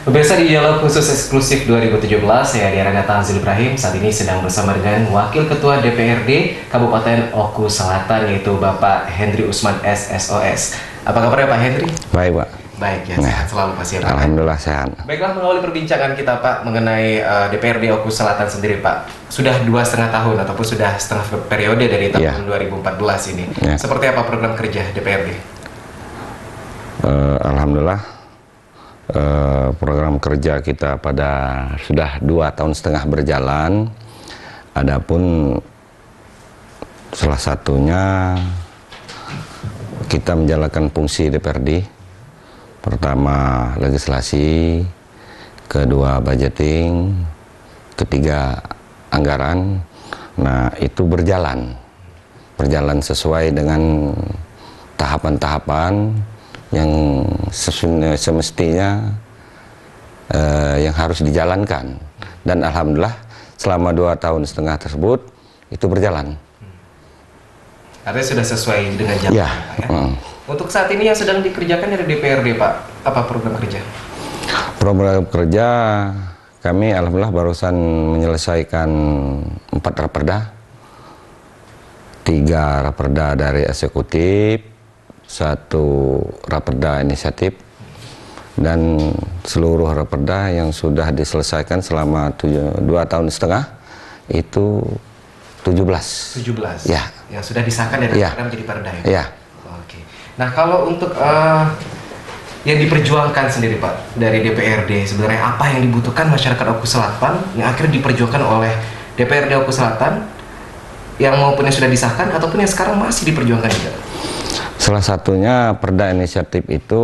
Pemirsa, di dialog khusus eksklusif 2017, saya Diarada Tanzil Ibrahim saat ini sedang bersama dengan Wakil Ketua DPRD Kabupaten Oku Selatan, yaitu Bapak Hendri Usman SSOS. Apa kabarnya Pak Hendri? Baik, Pak. Baik, ya, sehat selalu Pak Siapa. Alhamdulillah sehat. Baiklah, mengawali perbincangan kita Pak mengenai DPRD Oku Selatan sendiri Pak. Sudah 2,5 tahun ataupun sudah setengah periode dari tahun 2014 ini. Seperti apa program kerja DPRD? Alhamdulillah. Program kerja kita pada sudah 2,5 tahun berjalan. Adapun salah satunya kita menjalankan fungsi DPRD. Pertama legislasi, kedua budgeting, ketiga anggaran. Nah, itu berjalan sesuai dengan tahapan-tahapan yang semestinya yang harus dijalankan, dan alhamdulillah selama 2,5 tahun tersebut itu berjalan. Artinya sudah sesuai dengan jalan ya. Untuk saat ini yang sedang dikerjakan dari DPRD Pak, apa program kerja? Program kerja kami alhamdulillah barusan menyelesaikan 4 raperda, 3 raperda dari eksekutif, 1 raperda inisiatif, dan seluruh raperda yang sudah diselesaikan selama 2,5 tahun itu 17. Ya. Yang sudah disahkan dari raperda menjadi perda ya? Ya. Oke. Nah, kalau untuk yang diperjuangkan sendiri Pak dari DPRD, sebenarnya apa yang dibutuhkan masyarakat Oku Selatan yang akhirnya diperjuangkan oleh DPRD Oku Selatan, yang maupun yang sudah disahkan ataupun yang sekarang masih diperjuangkan juga? Salah satunya perda inisiatif itu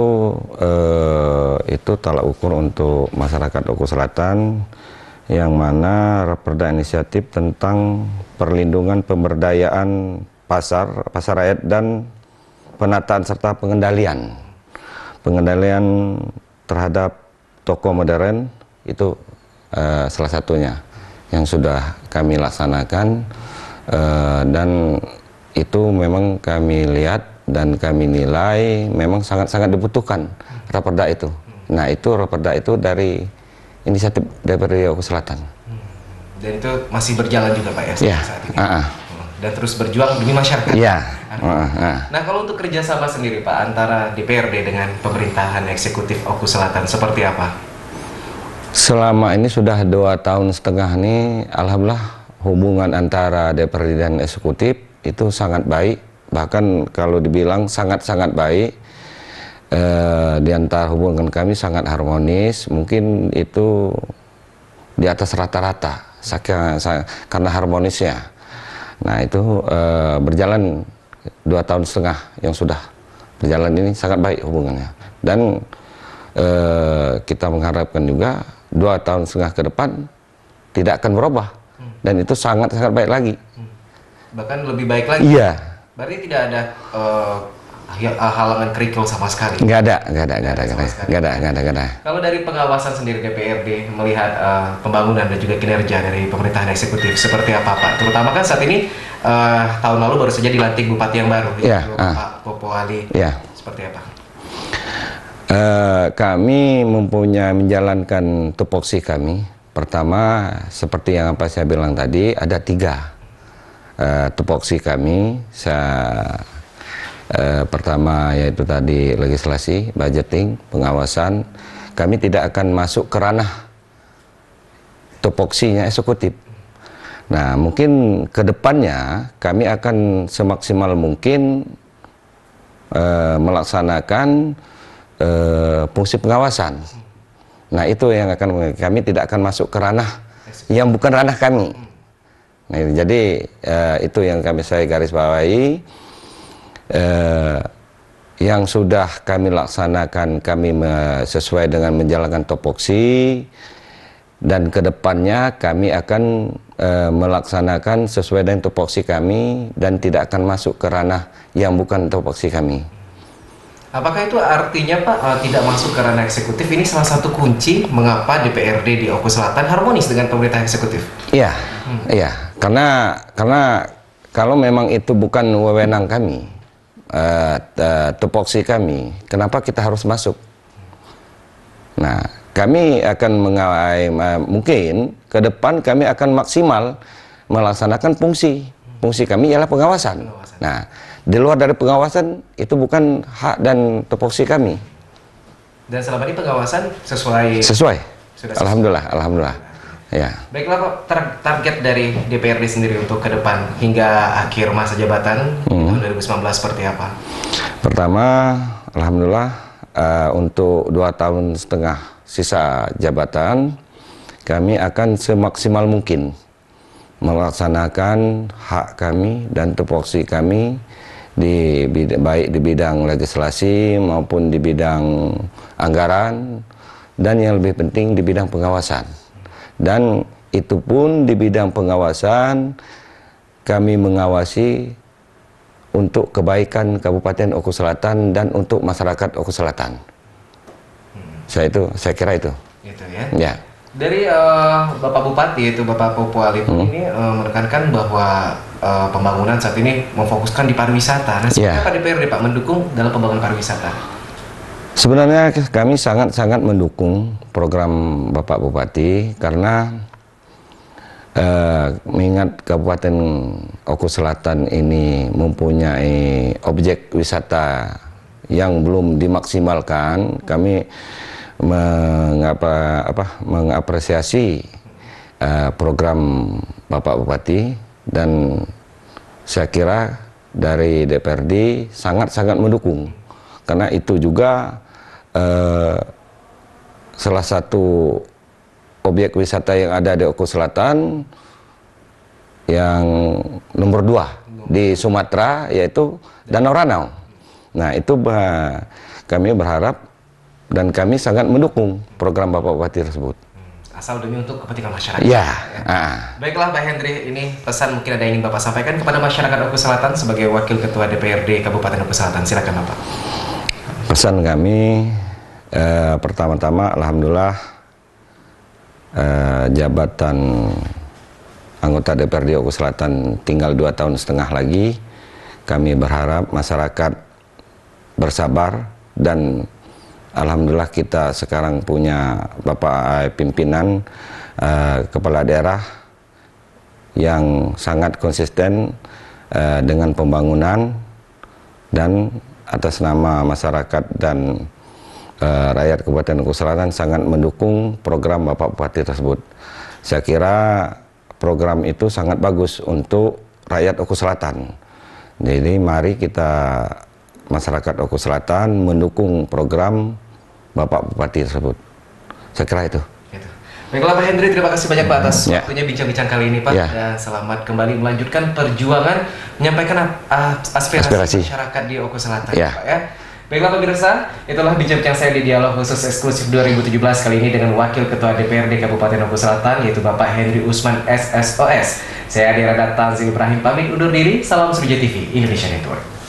tolak ukur untuk masyarakat Oku Selatan, yang mana perda inisiatif tentang perlindungan pemberdayaan pasar rakyat dan penataan serta pengendalian terhadap toko modern, itu salah satunya yang sudah kami laksanakan, dan itu memang kami lihat dan kami nilai memang sangat-sangat dibutuhkan raperda itu. Nah, itu raperda itu dari inisiatif DPRD Oku Selatan. Dan itu masih berjalan juga Pak ya saat ini? Dan terus berjuang demi masyarakat? Iya. Nah, kalau untuk kerjasama sendiri Pak antara DPRD dengan pemerintahan eksekutif Oku Selatan seperti apa? Selama ini sudah 2,5 tahun ini, alhamdulillah hubungan antara DPRD dan eksekutif itu sangat baik. Bahkan kalau dibilang sangat-sangat baik. Di antara hubungan kami sangat harmonis, mungkin itu di atas rata-rata karena harmonisnya. Nah, itu berjalan 2,5 tahun yang sudah berjalan ini sangat baik hubungannya, dan kita mengharapkan juga 2,5 tahun ke depan tidak akan berubah, dan itu sangat-sangat baik lagi. Bahkan lebih baik lagi? Iya. Berarti tidak ada halangan kerikil sama sekali? Nggak ada. Kalau dari pengawasan sendiri DPRD melihat pembangunan dan juga kinerja dari pemerintahan eksekutif seperti apa Pak? Terutama kan saat ini tahun lalu baru saja dilantik Bupati yang baru, Pak Popo Ali. Seperti apa? Kami menjalankan tupoksi kami. Pertama, seperti yang saya bilang tadi, ada 3 tupoksi kami. Pertama yaitu tadi legislasi, budgeting, pengawasan. Kami tidak akan masuk ke ranah tupoksinya eksekutif. Nah, mungkin ke depannya kami akan semaksimal mungkin melaksanakan fungsi pengawasan. Nah, itu yang kami tidak akan masuk ke ranah yang bukan ranah kami. Nah, jadi itu yang saya garis bawahi. Yang sudah kami laksanakan, kami sesuai dengan menjalankan tupoksi, dan kedepannya kami akan melaksanakan sesuai dengan tupoksi kami dan tidak akan masuk ke ranah yang bukan tupoksi kami. Apakah itu artinya Pak tidak masuk ke ranah eksekutif ini salah satu kunci mengapa DPRD di Oku Selatan harmonis dengan pemerintah eksekutif? Iya, iya. Karena kalau memang itu bukan wewenang kami, tupoksi kami, kenapa kita harus masuk? Nah, kami akan mungkin ke depan kami akan maksimal melaksanakan fungsi kami ialah pengawasan. Nah, di luar dari pengawasan itu bukan hak dan tupoksi kami. Dan selama ini pengawasan sesuai. Sudah alhamdulillah. Ya. Baiklah Pak, target dari DPRD sendiri untuk ke depan hingga akhir masa jabatan tahun 2019 seperti apa? Pertama, alhamdulillah untuk 2 tahun setengah sisa jabatan kami akan semaksimal mungkin melaksanakan hak kami dan tupoksi kami baik di bidang legislasi maupun di bidang anggaran, dan yang lebih penting di bidang pengawasan. Dan itu pun di bidang pengawasan kami mengawasi untuk kebaikan Kabupaten Oku Selatan dan untuk masyarakat Oku Selatan. Saya kira itu. Gitu ya. Ya. Dari Bapak Bupati, itu Bapak Popo Alipung ini menekankan bahwa pembangunan saat ini memfokuskan di pariwisata. Nah, seperti apa DPRD Pak mendukung dalam pembangunan pariwisata? Sebenarnya kami sangat-sangat mendukung program Bapak Bupati karena mengingat Kabupaten Oku Selatan ini mempunyai objek wisata yang belum dimaksimalkan. Kami mengapresiasi program Bapak Bupati, dan saya kira dari DPRD sangat-sangat mendukung, karena itu juga salah satu objek wisata yang ada di Oku Selatan yang nomor 2 di Sumatera, yaitu Danau Ranau. Nah, itu kami berharap dan kami sangat mendukung program Bapak Bupati tersebut. Asal demi untuk kepentingan masyarakat. Ya. Baiklah Pak Hendri, ini pesan mungkin ada yang ingin Bapak sampaikan kepada masyarakat Oku Selatan sebagai Wakil Ketua DPRD Kabupaten Oku Selatan. Silakan Bapak. Pesan kami pertama-tama, alhamdulillah jabatan anggota DPRD Oku Selatan tinggal 2 tahun setengah lagi. Kami berharap masyarakat bersabar, dan alhamdulillah kita sekarang punya Bapak pimpinan kepala daerah yang sangat konsisten dengan pembangunan, dan atas nama masyarakat dan rakyat Kabupaten Oku Selatan sangat mendukung program Bapak Bupati tersebut. Saya kira program itu sangat bagus untuk rakyat Oku Selatan. Jadi mari kita masyarakat Oku Selatan mendukung program Bapak Bupati tersebut. Saya kira itu. Baiklah Pak Hendri, terima kasih banyak Pak atas waktunya bincang-bincang kali ini Pak, dan selamat kembali melanjutkan perjuangan menyampaikan aspirasi masyarakat di Oku Selatan Pak ya. Baiklah pemirsa, itulah bincang-bincang saya di Dialog Khusus Eksklusif 2017 kali ini dengan Wakil Ketua DPRD Kabupaten Oku Selatan, yaitu Bapak Hendri Usman SSOS. Saya Adi Radat Tanzil Ibrahim pamit undur diri. Salam Surja TV Indonesia Network.